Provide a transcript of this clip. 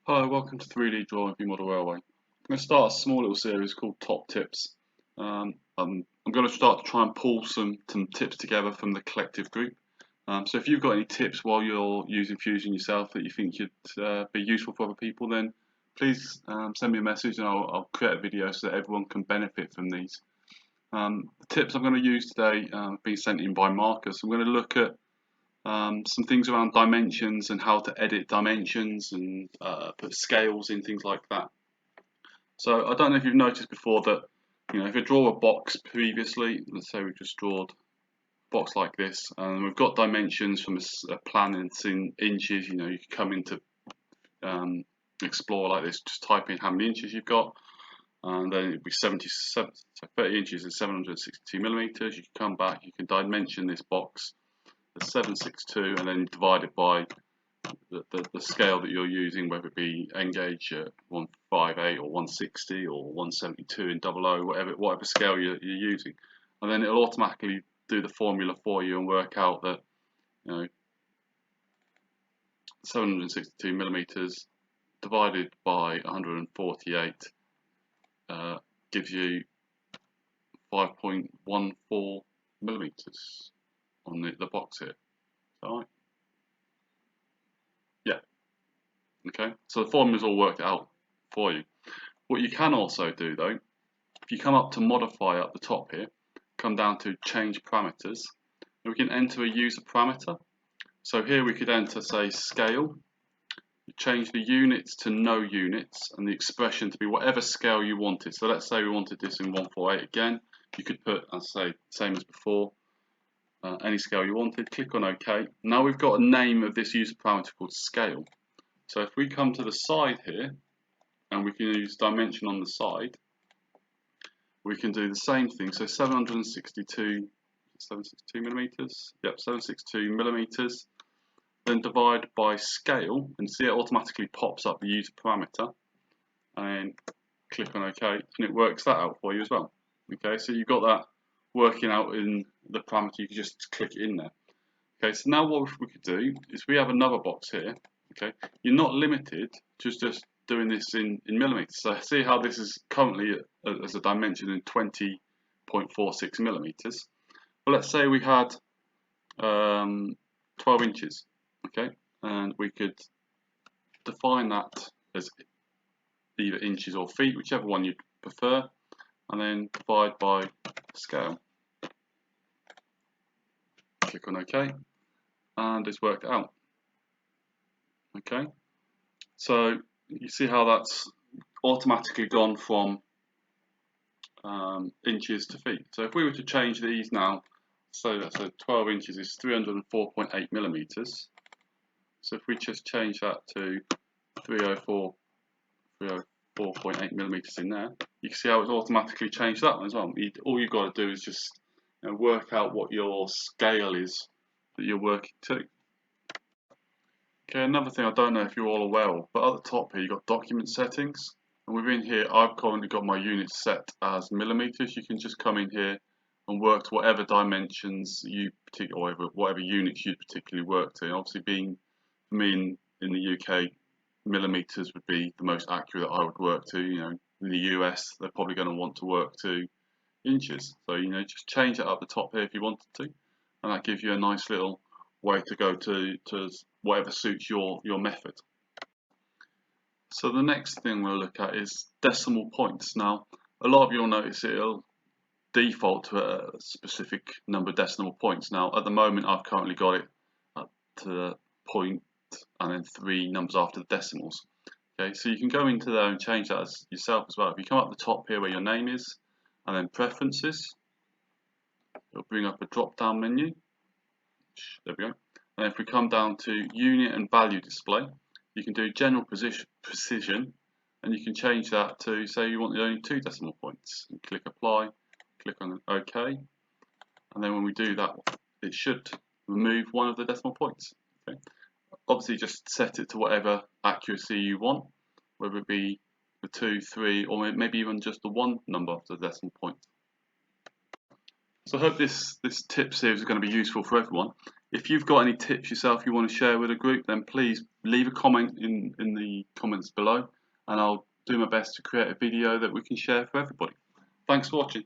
Hi, welcome to 3D Drawing for Model Railway. I'm going to start a small little series called Top Tips. I'm going to start to try and pull some tips together from the collective group. So if you've got any tips while you're using Fusion yourself that you think should be useful for other people, then please send me a message and I'll create a video so that everyone can benefit from these. The tips I'm going to use today have been sent in by Marcus. I'm going to look at some things around dimensions and how to edit dimensions and put scales in, things like that. So I don't know if you've noticed before that, if you draw a box previously, let's say we just drawed a box like this, and we've got dimensions from a plan and it's in inches. You can come into Explore like this, just type in how many inches you've got, and then it'd be 77, so 30 inches is 762 millimeters. You can come back, you can dimension this box as 762, and then divide it by the scale that you're using, whether it be N-gauge 158 or 160 or 172 in double O, whatever scale you're using, and then it'll automatically do the formula for you and work out that 762 millimeters divided by 148 gives you 5.14 millimeters on the box here. Is that right? Yeah. Okay. So the formula's all worked out for you. What you can also do though, if you come up to modify at the top here, come down to change parameters, and we can enter a user parameter. So here we could enter, say, scale, change the units to no units and the expression to be whatever scale you wanted. So let's say we wanted this in 148 again. You could put, as I say, same as before, any scale you wanted. Click on OK. Now we've got a name of this user parameter called scale. So if we come to the side here, and we can use dimension on the side, we can do the same thing. So 762 millimeters. Yep, 762 millimeters. Then divide by scale, and see it automatically pops up the user parameter, and click on OK, and it works that out for you as well. Okay, so you've got that working out in the parameter. You can just click it in there. Okay, so now what we could do is we have another box here. Okay, you're not limited to just doing this in millimeters. So see how this is currently as a dimension in 20.46 millimeters. Well, let's say we had 12 inches. Okay, and we could define that as either inches or feet, whichever one you prefer, and then divide by scale. Click on OK, and it's worked out. Okay, so you see how that's automatically gone from inches to feet. So if we were to change these now, so 12 inches is 304.8 millimeters. So if we just change that to 304.8 millimeters in there, you can see how it's automatically changed that one as well. All you've got to do is just work out what your scale is that you're working to. Okay, another thing I don't know if you're all aware of, but at the top here you've got document settings, and within here I've currently got my units set as millimeters. You can just come in here and work to whatever dimensions you or whatever units you'd particularly work to. And obviously, being for me in the UK, millimeters would be the most accurate that I would work to. In the US, they're probably going to want to work to inches. So just change it up the top here if you wanted to, and that gives you a nice little way to go to whatever suits your method. So the next thing we'll look at is decimal points. Now, a lot of you will notice it'll default to a specific number of decimal points. Now, at the moment, I've currently got it up to point and then 3 numbers after the decimals. Okay, so you can go into there and change that yourself as well. If you come up the top here where your name is, and then preferences, it'll bring up a drop-down menu. There we go. And if we come down to unit and value display, you can do general precision, and you can change that to, say you want only 2 decimal points. And click apply, click on OK, and then when we do that, it should remove one of the decimal points. Okay. Obviously, just set it to whatever accuracy you want, whether it be the 2, 3, or maybe even just the 1 number after the decimal point. So I hope this tip series is going to be useful for everyone. If you've got any tips yourself you want to share with a group, then please leave a comment in the comments below, and I'll do my best to create a video that we can share for everybody. Thanks for watching.